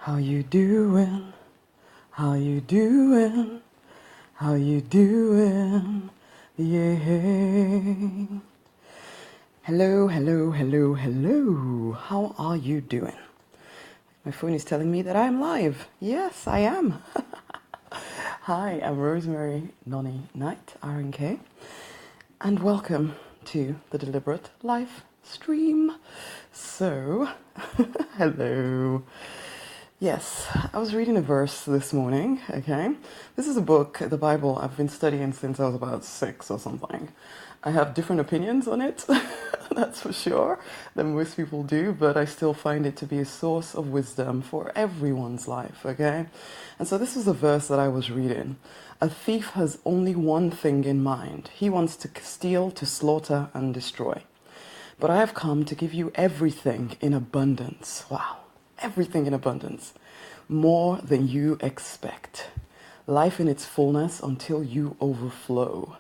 How you doing? How you doing? How you doing? Yeah. Hello, hello, hello, hello. How are you doing? My phone is telling me that I'm live. Yes, I am. Hi, I'm Rosemary Nonny Knight, RNK, and welcome to the Deliberate Life stream. So, hello. Yes, I was reading a verse this morning, okay? This is a book, the Bible, I've been studying since I was about 6 or something. I have different opinions on it, that's for sure, than most people do, but I still find it to be a source of wisdom for everyone's life, okay? And so this was a verse that I was reading. A thief has only one thing in mind. He wants to steal, to slaughter, and destroy. But I have come to give you everything in abundance. Wow. Everything in abundance, more than you expect. Life in its fullness until you overflow.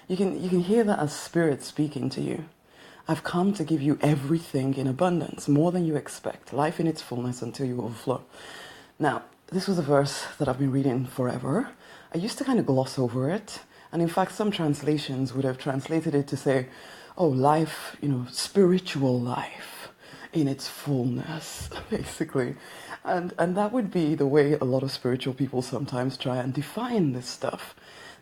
You can hear that as Spirit speaking to you. I've come to give you everything in abundance, more than you expect. Life in its fullness until you overflow. Now, this was a verse that I've been reading forever. I used to kind of gloss over it. And in fact, some translations would have translated it to say, oh, life, spiritual life in its fullness, basically. And that would be the way a lot of spiritual people sometimes try and define this stuff.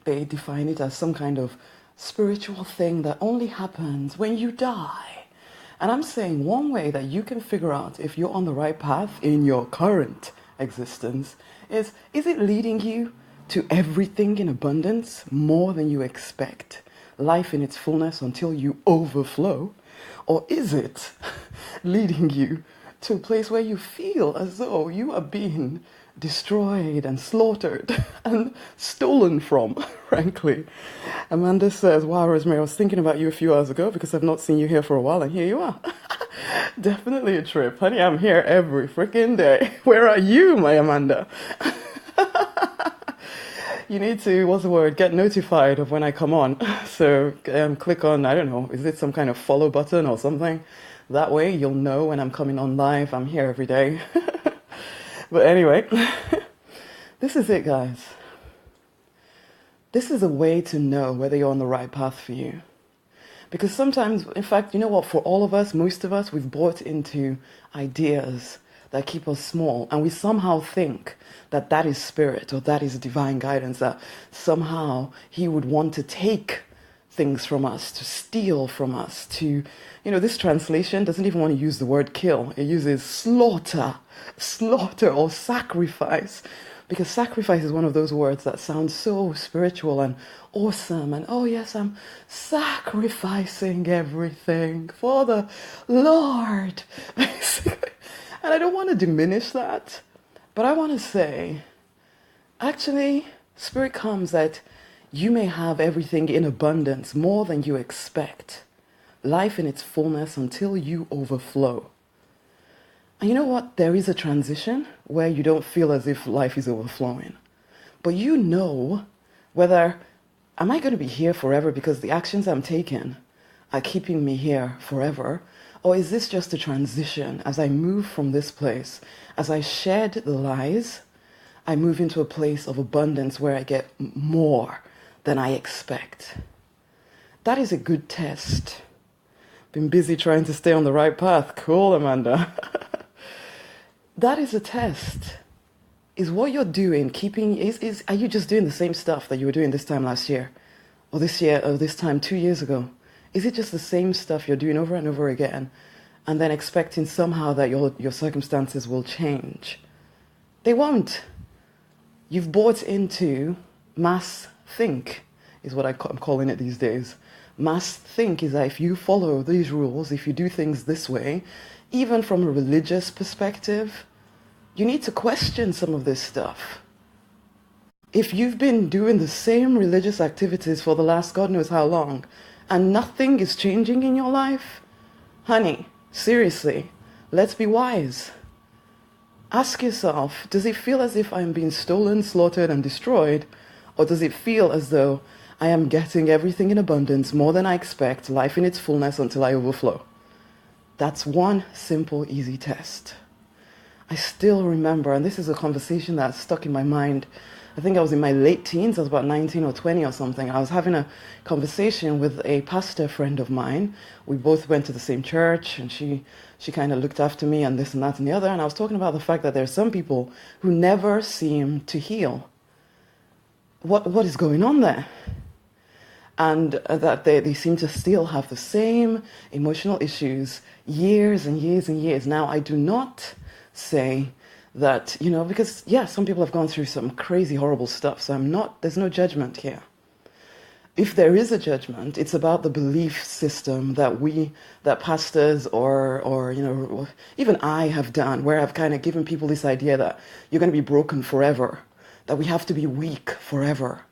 They define it as some kind of spiritual thing that only happens when you die. And I'm saying one way that you can figure out if you're on the right path in your current existence is it leading you to everything in abundance, more than you expect? Life in its fullness until you overflow? Or is it leading you to a place where you feel as though you are being destroyed and slaughtered and stolen from, frankly? Amanda says, wow, Rosemary, I was thinking about you a few hours ago because I've not seen you here for a while, and here you are. Definitely a trip. Honey, I'm here every freaking day. Where are you, my Amanda? You need to, what's the word, get notified of when I come on. So click on, I don't know, is it some kind of follow button or something? That way you'll know when I'm coming on live. I'm here every day. But anyway, this is it, guys. This is a way to know whether you're on the right path for you. Because sometimes, in fact, you know what, for all of us, most of us, we've bought into ideas that keep us small, and we somehow think that that is spirit or that is divine guidance, that somehow he would want to take things from us, to steal from us, to, this translation doesn't even want to use the word kill. It uses slaughter or sacrifice, because sacrifice is one of those words that sounds so spiritual and awesome, and oh yes, I'm sacrificing everything for the Lord, basically. And I don't want to diminish that, but I want to say, actually, Spirit comes that you may have everything in abundance, more than you expect. Life in its fullness until you overflow. And you know what? There is a transition where you don't feel as if life is overflowing. But you know whether, am I going to be here forever because the actions I'm taking are keeping me here forever? Or is this just a transition as I move from this place? As I shed the lies, I move into a place of abundance where I get more than I expect. That is a good test. Been busy trying to stay on the right path. Cool, Amanda. That is a test. Is what you're doing are you just doing the same stuff that you were doing this time last year? Or this year, or this time 2 years ago? Is it just the same stuff you're doing over and over again, and then expecting somehow that your circumstances will change? They won't. You've bought into mass think, is what I'm calling it these days. Mass think is that if you follow these rules, if you do things this way, even from a religious perspective, you need to question some of this stuff. If you've been doing the same religious activities for the last God knows how long, and nothing is changing in your life, honey, seriously, let's be wise. Ask yourself, does it feel as if I'm being stolen, slaughtered, and destroyed? Or does it feel as though I am getting everything in abundance, more than I expect, life in its fullness until I overflow? That's one simple, easy test. I still remember, and this is a conversation that stuck in my mind. I think I was in my late teens, I was about 19 or 20 or something. I was having a conversation with a pastor friend of mine. We both went to the same church, and she kind of looked after me and this and that and the other. And I was talking about the fact that there are some people who never seem to heal. What is going on there? And that they seem to still have the same emotional issues years and years and years. Now, I do not say that, because, yeah, some people have gone through some crazy, horrible stuff. So there's no judgment here. If there is a judgment, it's about the belief system that pastors or even I have done, where I've kind of given people this idea that you're going to be broken forever, that we have to be weak forever,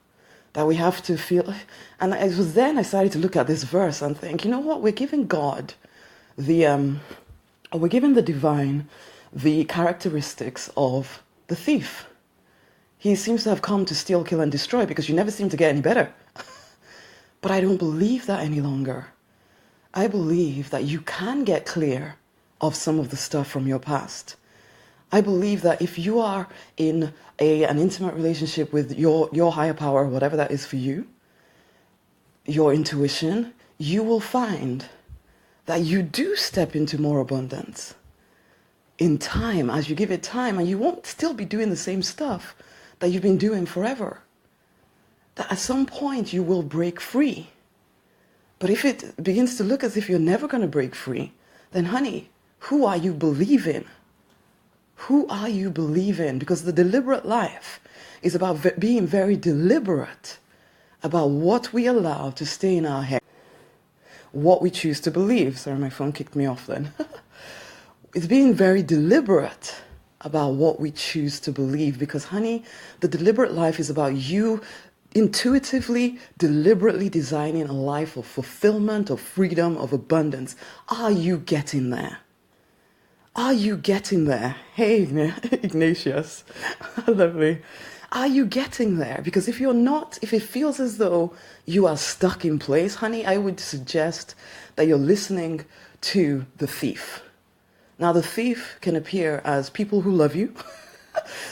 that we have to feel. And it was then I started to look at this verse and think, you know what, we're giving God we're giving the divine the characteristics of the thief. He seems to have come to steal, kill, and destroy because you never seem to get any better. But I don't believe that any longer. I believe that you can get clear of some of the stuff from your past. I believe that if you are in an intimate relationship with your higher power, whatever that is for you, your intuition, you will find that you do step into more abundance in time, as you give it time, and you won't still be doing the same stuff that you've been doing forever. That at some point you will break free. But if it begins to look as if you're never going to break free, then honey, who are you believing? Who are you believing? Because the deliberate life is about being very deliberate about what we allow to stay in our head, what we choose to believe. Sorry, my phone kicked me off then. It's being very deliberate about what we choose to believe, because honey, the deliberate life is about you intuitively, deliberately designing a life of fulfillment, of freedom, of abundance. Are you getting there? Are you getting there? Hey, Ignatius, lovely. Are you getting there? Because if you're not, if it feels as though you are stuck in place, honey, I would suggest that you're listening to the thief. Now, the thief can appear as people who love you.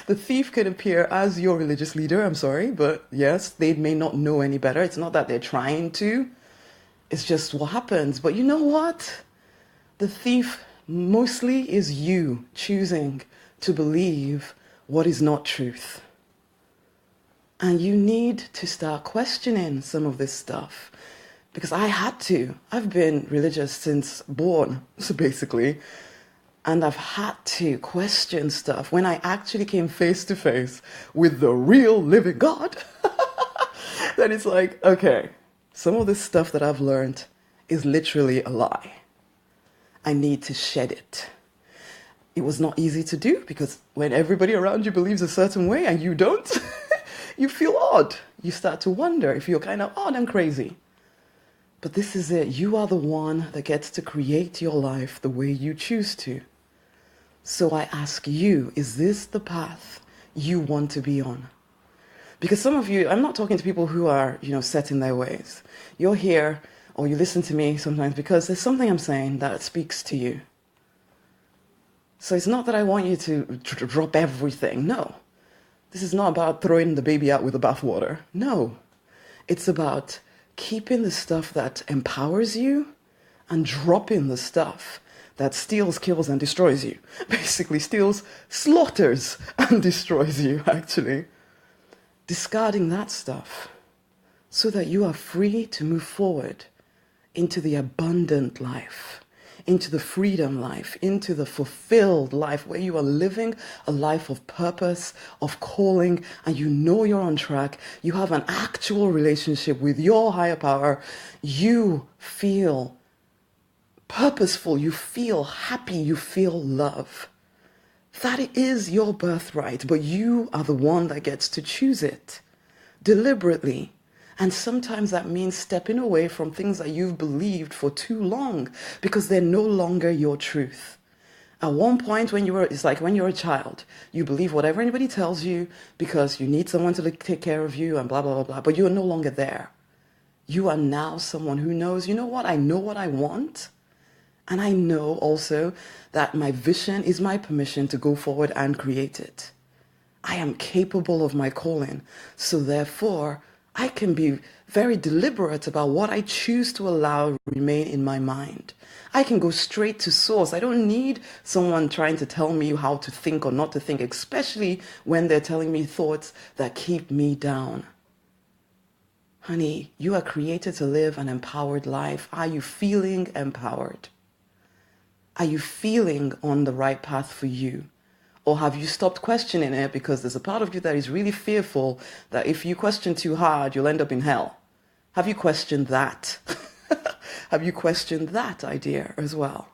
The thief can appear as your religious leader, I'm sorry, but yes, they may not know any better. It's not that they're trying to. It's just what happens. But you know what? The thief mostly is you choosing to believe what is not truth. And you need to start questioning some of this stuff. Because I had to. I've been religious since born, so basically. And I've had to question stuff when I actually came face to face with the real living God. Then it's like, okay, some of this stuff that I've learned is literally a lie. I need to shed it. It was not easy to do because when everybody around you believes a certain way and you don't, you feel odd. You start to wonder if you're kind of odd and crazy. But this is it. You are the one that gets to create your life the way you choose to. So I ask you, is this the path you want to be on? Because some of you, I'm not talking to people who are, set in their ways. You're here or you listen to me sometimes because there's something I'm saying that speaks to you. So it's not that I want you to drop everything. No. This is not about throwing the baby out with the bathwater. No. It's about keeping the stuff that empowers you and dropping the stuff that steals, kills, and destroys you. Basically steals, slaughters, and destroys you, actually. Discarding that stuff so that you are free to move forward into the abundant life, into the freedom life, into the fulfilled life where you are living a life of purpose, of calling, and you know you're on track. You have an actual relationship with your higher power. You feel purposeful, you feel happy, you feel love. That is your birthright, but you are the one that gets to choose it deliberately. And sometimes that means stepping away from things that you've believed for too long because they're no longer your truth. At one point it's like when you're a child, you believe whatever anybody tells you because you need someone to take care of you and blah, blah, blah, blah, but you're no longer there. You are now someone who knows, you know what, I know what I want. And I know also that my vision is my permission to go forward and create it. I am capable of my calling. So therefore, I can be very deliberate about what I choose to allow remain in my mind. I can go straight to source. I don't need someone trying to tell me how to think or not to think, especially when they're telling me thoughts that keep me down. Honey, you are created to live an empowered life. Are you feeling empowered? Are you feeling on the right path for you? Or have you stopped questioning it because there's a part of you that is really fearful that if you question too hard, you'll end up in hell? Have you questioned that? Have you questioned that idea as well?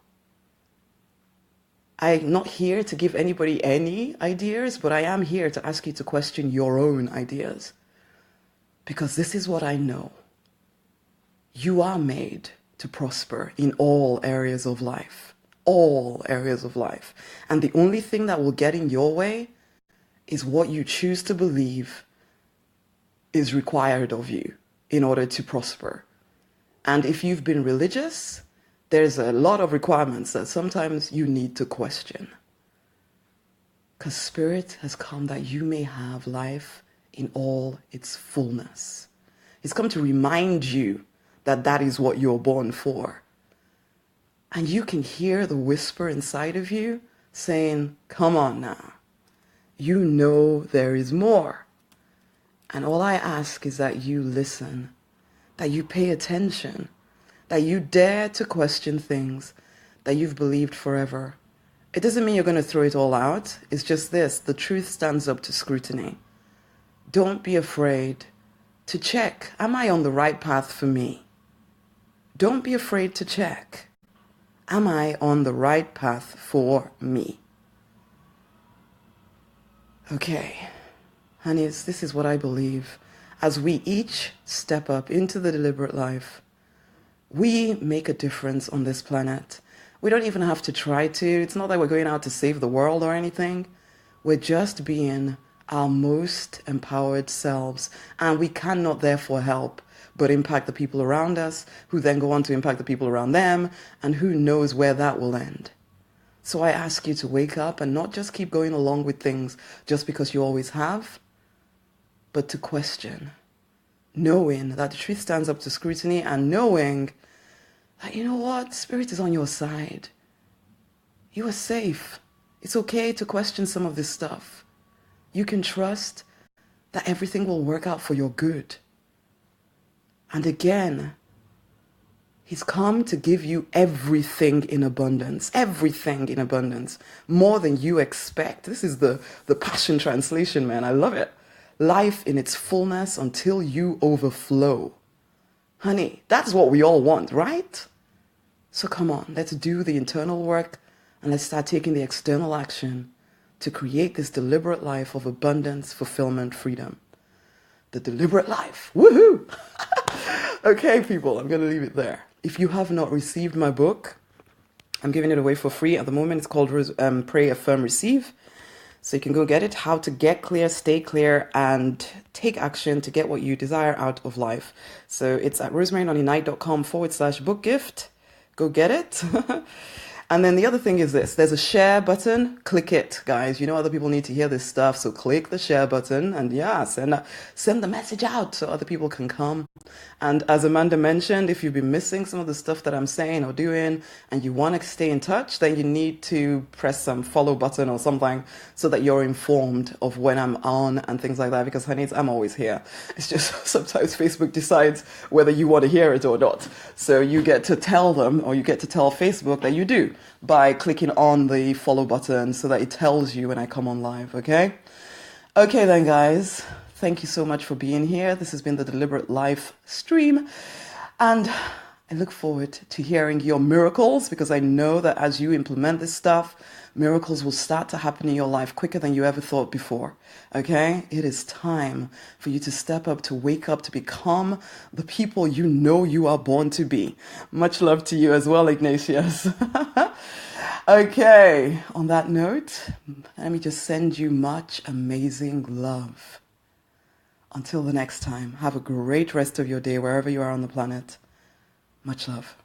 I'm not here to give anybody any ideas, but I am here to ask you to question your own ideas. Because this is what I know. You are made to prosper in all areas of life. All areas of life. And the only thing that will get in your way is what you choose to believe is required of you in order to prosper. And if you've been religious, there's a lot of requirements that sometimes you need to question. Because Spirit has come that you may have life in all its fullness. It's come to remind you that that is what you're born for. And you can hear the whisper inside of you saying, come on now. You know there is more. And all I ask is that you listen, that you pay attention, that you dare to question things that you've believed forever. It doesn't mean you're going to throw it all out. It's just this, the truth stands up to scrutiny. Don't be afraid to check, am I on the right path for me? Don't be afraid to check. Am I on the right path for me? Okay, honeys, this is what I believe. As we each step up into the deliberate life, we make a difference on this planet. We don't even have to try to. It's not that we're going out to save the world or anything. We're just being our most empowered selves, and we cannot therefore help but impact the people around us, who then go on to impact the people around them, and who knows where that will end. So I ask you to wake up and not just keep going along with things just because you always have, but to question, knowing that the truth stands up to scrutiny and knowing that, you know what, Spirit is on your side. You are safe. It's okay to question some of this stuff. You can trust that everything will work out for your good. And again, He's come to give you everything in abundance, more than you expect. This is the Passion Translation, man. I love it. Life in its fullness until you overflow. Honey, that's what we all want, right? So come on, let's do the internal work and let's start taking the external action to create this deliberate life of abundance, fulfillment, freedom. The deliberate life. Woohoo! Okay, people, I'm going to leave it there. If you have not received my book, I'm giving it away for free at the moment. It's called Pray, Affirm, Receive. So you can go get it. How to get clear, stay clear, and take action to get what you desire out of life. So it's at rosemarynonnyknight.com/book gift. Go get it. And then the other thing is this. There's a share button. Click it, guys. You know other people need to hear this stuff. So click the share button and yeah, send the message out so other people can come. And as Amanda mentioned, if you've been missing some of the stuff that I'm saying or doing and you want to stay in touch, then you need to press some follow button or something so that you're informed of when I'm on and things like that. Because honey, I'm always here. It's just sometimes Facebook decides whether you want to hear it or not. So you get to tell them or you get to tell Facebook that you do by clicking on the follow button so that it tells you when I come on live, okay? Okay then, guys. Thank you so much for being here. This has been the Deliberate Life stream. And I look forward to hearing your miracles because I know that as you implement this stuff, miracles will start to happen in your life quicker than you ever thought before. Okay? It is time for you to step up, to wake up, to become the people you know you are born to be. Much love to you as well, Ignatius. Okay, on that note, let me just send you much amazing love. Until the next time, have a great rest of your day wherever you are on the planet. Much love.